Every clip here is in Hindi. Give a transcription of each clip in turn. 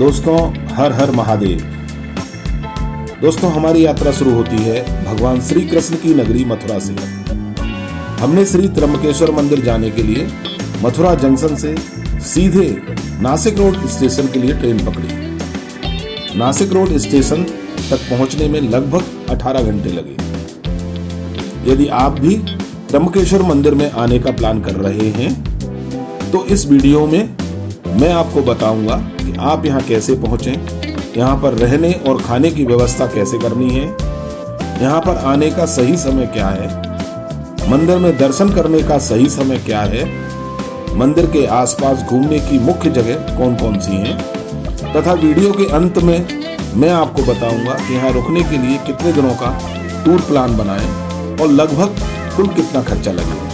दोस्तों, हर हर महादेव। दोस्तों, हमारी यात्रा शुरू होती है भगवान श्री कृष्ण की नगरी मथुरा से। हमने श्री त्र्यंबकेश्वर मंदिर जाने के लिए मथुरा जंक्शन से सीधे नासिक रोड स्टेशन के लिए ट्रेन पकड़ी। नासिक रोड स्टेशन तक पहुंचने में लगभग 18 घंटे लगे। यदि आप भी त्र्यंबकेश्वर मंदिर में आने का प्लान कर रहे हैं तो इस वीडियो में मैं आपको बताऊंगा कि आप यहाँ कैसे पहुंचें, यहाँ पर रहने और खाने की व्यवस्था कैसे करनी है, यहाँ पर आने का सही समय क्या है, मंदिर में दर्शन करने का सही समय क्या है, मंदिर के आसपास घूमने की मुख्य जगह कौन कौन सी हैं, तथा वीडियो के अंत में मैं आपको बताऊंगा कि यहाँ रुकने के लिए कितने दिनों का टूर प्लान बनाएं और लगभग कुल कितना खर्चा लगेगा।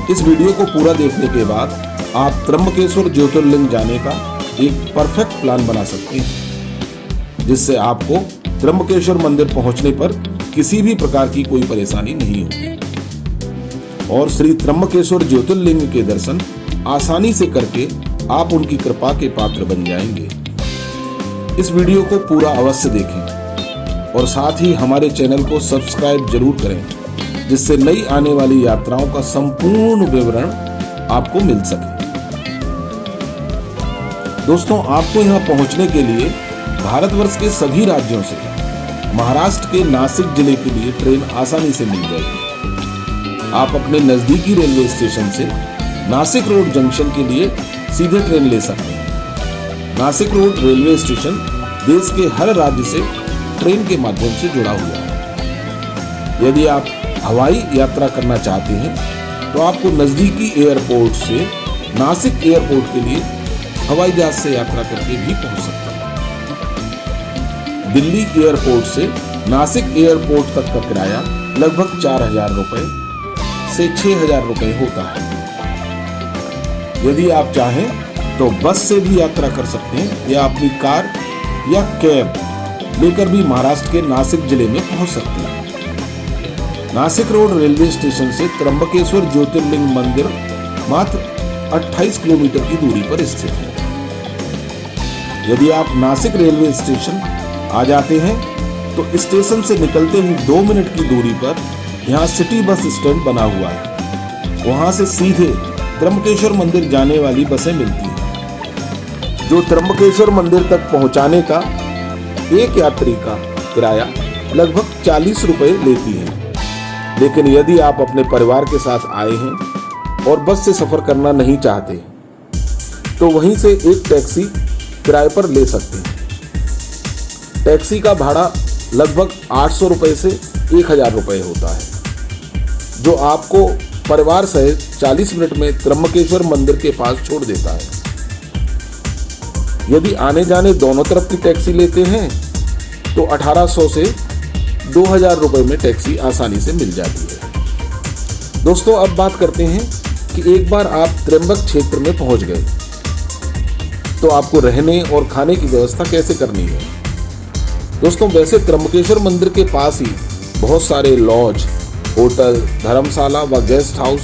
इस वीडियो को पूरा देखने के बाद आप त्र्यंबकेश्वर ज्योतिर्लिंग जाने का एक परफेक्ट प्लान बना सकते हैं, जिससे आपको त्र्यंबकेश्वर मंदिर पहुंचने पर किसी भी प्रकार की कोई परेशानी नहीं होगी और श्री त्र्यंबकेश्वर ज्योतिर्लिंग के दर्शन आसानी से करके आप उनकी कृपा के पात्र बन जाएंगे। इस वीडियो को पूरा अवश्य देखें और साथ ही हमारे चैनल को सब्सक्राइब जरूर करें, जिससे नई आने वाली यात्राओं का संपूर्ण विवरण आपको मिल सके। दोस्तों, आपको यहाँ पहुँचने के लिए भारतवर्ष के सभी राज्यों से महाराष्ट्र के नासिक जिले के लिए ट्रेन आसानी से मिल जाएगी। आप अपने नजदीकी रेलवे स्टेशन से नासिक रोड जंक्शन के लिए सीधे ट्रेन ले सकते हैं। नासिक रोड रेलवे स्टेशन देश के हर राज्य से ट्रेन के माध्यम से जुड़ा हुआ है। यदि आप हवाई यात्रा करना चाहते हैं तो आपको नजदीकी एयरपोर्ट से नासिक एयरपोर्ट के लिए हवाई जहाज से यात्रा करके भी पहुंच सकते हैं। दिल्ली एयरपोर्ट से नासिक एयरपोर्ट तक का किराया लगभग 4,000 रुपए से 6,000 रुपए होता है। यदि आप चाहें तो बस से भी यात्रा कर सकते हैं या अपनी कार या कैब लेकर भी महाराष्ट्र के नासिक जिले में पहुंच सकते हैं। नासिक रोड रेलवे स्टेशन से त्र्यंबकेश्वर ज्योतिर्लिंग मंदिर मात्र 28 किलोमीटर की दूरी पर स्थित है। यदि आप नासिक रेलवे स्टेशन आ जाते हैं तो स्टेशन से निकलते ही 2 मिनट की दूरी पर यहाँ सिटी बस स्टैंड बना हुआ है। वहां से सीधे त्र्यंबकेश्वर मंदिर जाने वाली बसें मिलती हैं, जो त्र्यंबकेश्वर मंदिर तक पहुंचाने का एक यात्री का किराया लगभग 40 रुपए लेती है। लेकिन यदि आप अपने परिवार के साथ आए हैं और बस से सफर करना नहीं चाहते तो वहीं से एक टैक्सी किराए पर ले सकते हैं। टैक्सी का भाड़ा लगभग 800 रुपए से 1,000 रुपए होता है, जो आपको परिवार सहित 40 मिनट में त्र्यंबकेश्वर मंदिर के पास छोड़ देता है। यदि आने जाने दोनों तरफ की टैक्सी लेते हैं तो 1800 से 2,000 रुपए में टैक्सी आसानी से मिल जाती है। दोस्तों, अब बात करते हैं कि एक बार आप त्र्यंबक क्षेत्र में पहुंच गए तो आपको रहने और खाने की व्यवस्था कैसे करनी है। दोस्तों, वैसे त्र्यंबकेश्वर मंदिर के पास ही बहुत सारे लॉज, होटल, धर्मशाला व गेस्ट हाउस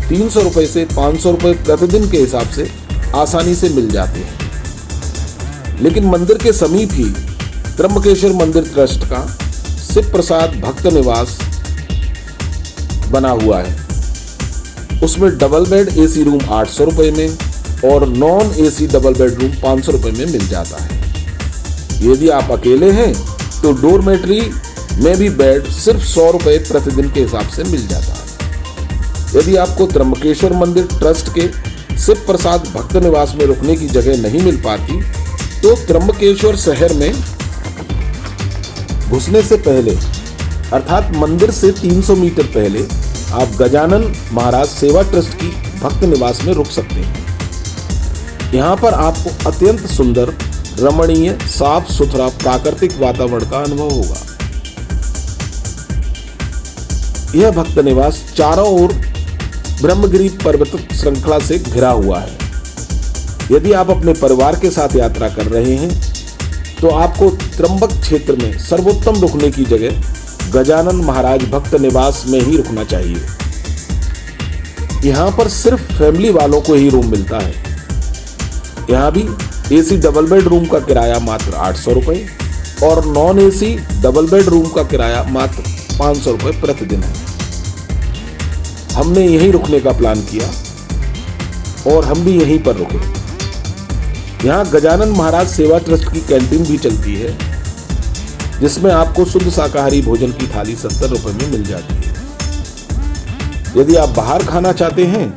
300 रुपए से 500 रुपए प्रतिदिन के हिसाब से आसानी से मिल जाते हैं। लेकिन मंदिर के समीप ही त्र्यंबकेश्वर मंदिर ट्रस्ट का शिव प्रसाद भक्त निवास बना हुआ है। उसमें डबल बेड एसी रूम 800 रुपए में और नॉन एसी डबल बेडरूम 500 रुपए में मिल जाता है। यदि आप अकेले हैं तो डोरमेट्री में भी बेड सिर्फ 100 रुपए प्रतिदिन के हिसाब से मिल जाता है। यदि आपको त्र्यंबकेश्वर मंदिर ट्रस्ट के शिव प्रसाद भक्त निवास में रुकने की जगह नहीं मिल पाती तो त्र्यंबकेश्वर शहर में घुसने से पहले अर्थात मंदिर से 300 मीटर पहले आप गजानन महाराज सेवा ट्रस्ट की भक्त निवास में रुक सकते हैं। यहाँ पर आपको अत्यंत सुंदर, रमणीय, साफ सुथरा प्राकृतिक वातावरण का अनुभव होगा। यह भक्त निवास चारों ओर ब्रह्मगिरी पर्वत श्रृंखला से घिरा हुआ है। यदि आप अपने परिवार के साथ यात्रा कर रहे हैं तो आपको त्र्यंबक क्षेत्र में सर्वोत्तम रुकने की जगह गजानन महाराज भक्त निवास में ही रुकना चाहिए। यहाँ पर सिर्फ फैमिली वालों को ही रूम मिलता है। यहाँ भी AC डबल बेड रूम का किराया मात्र 800 रुपये और non AC double bed room का किराया मात्र 500 रुपये प्रतिदिन है। हमने यहीं रुकने का प्लान किया और हम भी यहीं पर रुके। यहाँ गजानन महाराज सेवा ट्रस्ट की कैंटीन भी चलती है, जिसमें आपको शुद्ध शाकाहारी भोजन की थाली 70 रुपए में मिल जाती है। यदि आप बाहर खाना चाहते हैं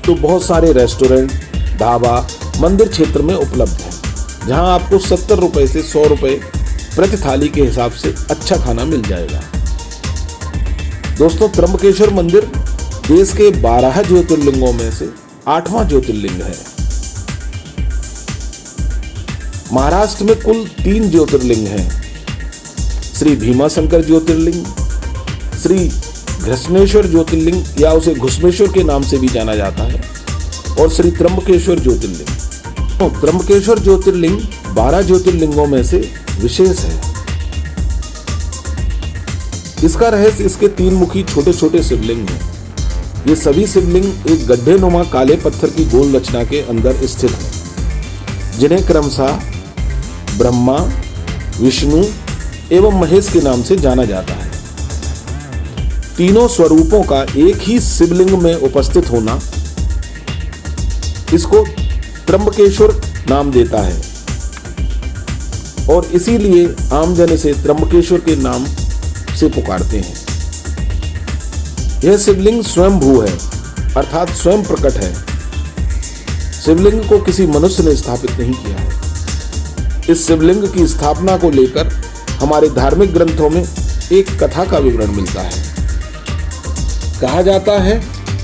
तो बहुत सारे रेस्टोरेंट, ढाबा मंदिर क्षेत्र में उपलब्ध हैं, जहां आपको 70 रुपए से 100 रुपए प्रति थाली के हिसाब से अच्छा खाना मिल जाएगा। दोस्तों, त्र्यंबकेश्वर मंदिर देश के 12 ज्योतिर्लिंगों में से 8वां ज्योतिर्लिंग है। महाराष्ट्र में कुल 3 ज्योतिर्लिंग हैं। श्री भीमाशंकर ज्योतिर्लिंग, श्री घृष्णेश्वर ज्योतिर्लिंग या उसे घुष्मेश्वर के नाम से भी जाना जाता है, और श्री त्र्यंबकेश्वर ज्योतिर्लिंग। तो त्र्यंबकेश्वर ज्योतिर्लिंग 12 ज्योतिर्लिंगों में से विशेष है। इसका रहस्य इसके 3 मुखी छोटे छोटे शिवलिंग हैं। ये सभी शिवलिंग एक गड्ढेनुमा काले पत्थर की गोल रचना के अंदर स्थित हैं, जिन्हें क्रमशः ब्रह्मा, विष्णु एवं महेश के नाम से जाना जाता है। तीनों स्वरूपों का एक ही शिवलिंग में उपस्थित होना इसको त्र्यंबकेश्वर नाम देता है, और इसीलिए आमजन इसे त्र्यंबकेश्वर के नाम से पुकारते हैं। यह शिवलिंग स्वयंभू है, अर्थात स्वयं प्रकट है। शिवलिंग को किसी मनुष्य ने स्थापित नहीं किया है। इस शिवलिंग की स्थापना को लेकर हमारे धार्मिक ग्रंथों में एक कथा का विवरण मिलता है। कहा जाता है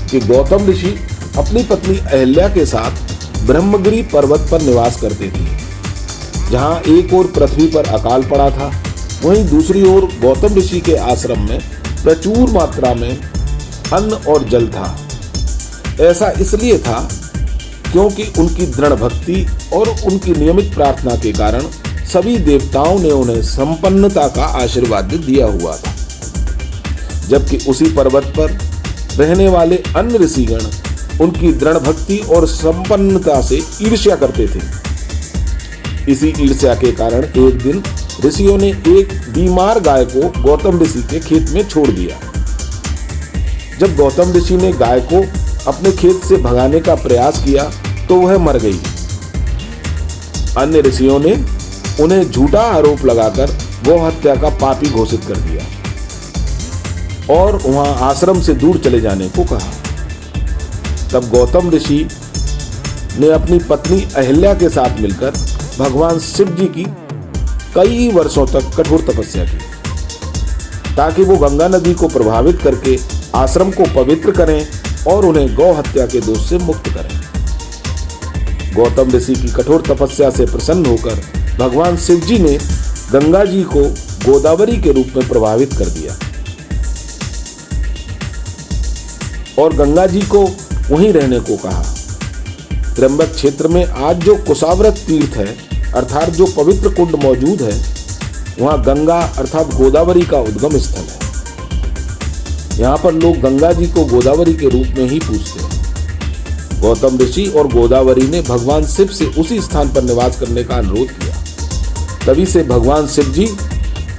कि गौतम ऋषि अपनी पत्नी अहिल्या के साथ ब्रह्मगिरी पर्वत पर निवास करते थे, जहां एक ओर पृथ्वी पर अकाल पड़ा था, वहीं दूसरी ओर गौतम ऋषि के आश्रम में प्रचुर मात्रा में अन्न और जल था। ऐसा इसलिए था क्योंकि उनकी दृढ़ भक्ति और उनकी नियमित प्रार्थना के कारण सभी देवताओं ने उन्हें संपन्नता का आशीर्वाद दिया हुआ था। जबकि उसी पर्वत पर रहने वाले अन्य ऋषिगण उनकी दृढ़ भक्ति और संपन्नता से ईर्ष्या करते थे। इसी ईर्ष्या के कारण एक दिन ऋषियों ने एक बीमार गाय को गौतम ऋषि के खेत में छोड़ दिया। जब गौतम ऋषि ने गाय को अपने खेत से भगाने का प्रयास किया तो वह मर गई। अन्य ऋषियों ने उन्हें झूठा आरोप लगाकर गौ हत्या का पापी घोषित कर दिया और वहां आश्रम से दूर चले जाने को कहा। तब गौतम ऋषि ने अपनी पत्नी अहिल्या के साथ मिलकर भगवान शिव जी की कई वर्षों तक कठोर तपस्या की, ताकि वो गंगा नदी को प्रभावित करके आश्रम को पवित्र करें और उन्हें गौ हत्या के दोष से मुक्त करें। गौतम ऋषि की कठोर तपस्या से प्रसन्न होकर भगवान शिव जी ने गंगा जी को गोदावरी के रूप में प्रभावित कर दिया और गंगा जी को वहीं रहने को कहा। त्र्यंबक क्षेत्र में आज जो कुशाव्रत तीर्थ है, अर्थात जो पवित्र कुंड मौजूद है, वहां गंगा अर्थात गोदावरी का उद्गम स्थल है। यहाँ पर लोग गंगा जी को गोदावरी के रूप में ही पूजते हैं। गौतम ऋषि और गोदावरी ने भगवान शिव से उसी स्थान पर निवास करने का अनुरोध किया। तभी से भगवान शिव जी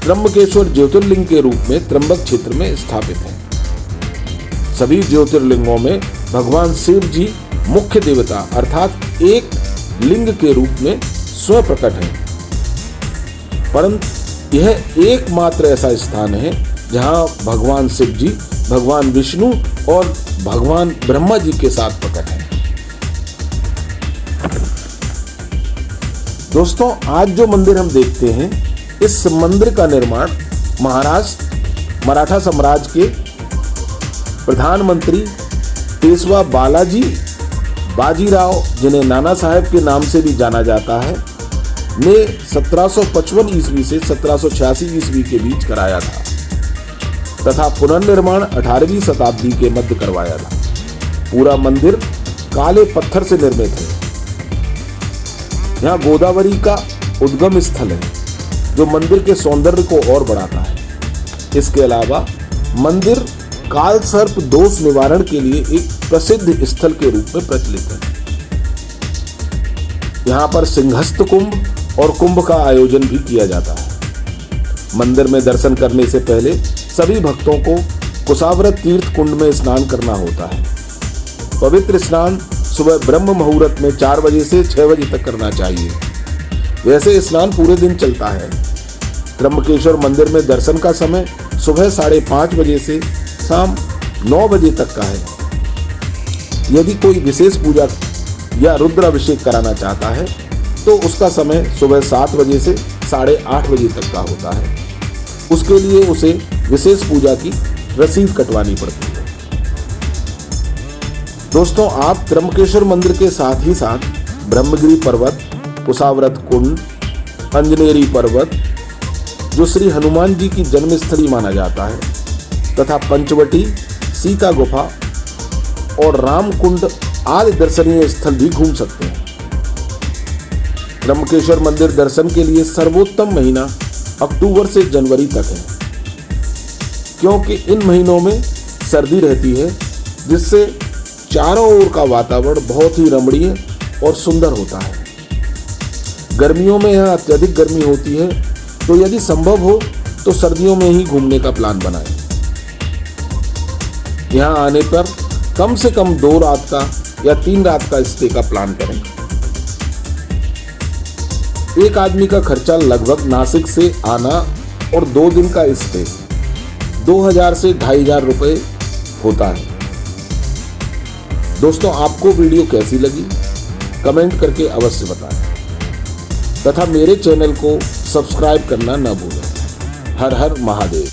त्र्यंबकेश्वर ज्योतिर्लिंग के रूप में त्र्यंबक क्षेत्र में स्थापित हैं। सभी ज्योतिर्लिंगों में भगवान शिव जी मुख्य देवता अर्थात एक लिंग के रूप में स्वयं प्रकट हैं, परंतु यह एकमात्र ऐसा स्थान है जहां भगवान शिव जी, भगवान विष्णु और भगवान ब्रह्मा जी के साथ प्रकट हैं। दोस्तों, आज जो मंदिर हम देखते हैं, इस मंदिर का निर्माण महाराष्ट्र मराठा साम्राज्य के प्रधानमंत्री पेशवा बालाजी बाजीराव, जिन्हें नाना साहेब के नाम से भी जाना जाता है, ने 1755 ईस्वी से 1786 ईस्वी के बीच कराया था तथा पुनर्निर्माण 18वीं शताब्दी के मध्य करवाया था। पूरा मंदिर काले पत्थर से निर्मित है। यहाँ गोदावरी का उद्गम स्थल है, जो मंदिर के सौंदर्य को और बढ़ाता है। इसके अलावा मंदिर काल सर्प दोष निवारण के लिए एक प्रसिद्ध स्थल के रूप में प्रचलित है। यहाँ पर सिंहस्थ कुंभ और कुंभ का आयोजन भी किया जाता है। मंदिर में दर्शन करने से पहले सभी भक्तों को कुशावर्त तीर्थ कुंड में स्नान करना होता है। पवित्र स्नान सुबह ब्रह्म मुहूर्त में 4 बजे से 6 बजे तक करना चाहिए। वैसे स्नान पूरे दिन चलता है। त्र्यंबकेश्वर मंदिर में दर्शन का समय सुबह 5:30 बजे से शाम 9 बजे तक का है। यदि कोई विशेष पूजा या रुद्राभिषेक कराना चाहता है तो उसका समय सुबह 7 बजे से 8:30 बजे तक का होता है। उसके लिए उसे विशेष पूजा की रसीद कटवानी पड़ती है। दोस्तों, आप त्र्यंबकेश्वर मंदिर के साथ ही साथ ब्रह्मगिरी पर्वत, कुशावर्त कुंड, अंजनेरी पर्वत जो श्री हनुमान जी की जन्मस्थली माना जाता है, तथा पंचवटी, सीता गुफा और राम कुंड आदि दर्शनीय स्थल भी घूम सकते हैं। त्र्यंबकेश्वर मंदिर दर्शन के लिए सर्वोत्तम महीना अक्टूबर से जनवरी तक है, क्योंकि इन महीनों में सर्दी रहती है, जिससे चारों ओर का वातावरण बहुत ही रमणीय और सुंदर होता है। गर्मियों में यहाँ अत्यधिक गर्मी होती है, तो यदि संभव हो तो सर्दियों में ही घूमने का प्लान बनाएं। यहाँ आने पर कम से कम 2 रात का या 3 रात का स्टे का प्लान करें। एक आदमी का खर्चा लगभग नासिक से आना और 2 दिन का स्टे 2000 से 2500 रुपये होता है। दोस्तों, आपको वीडियो कैसी लगी कमेंट करके अवश्य बताएं, तथा मेरे चैनल को सब्सक्राइब करना न भूलें। हर हर महादेव।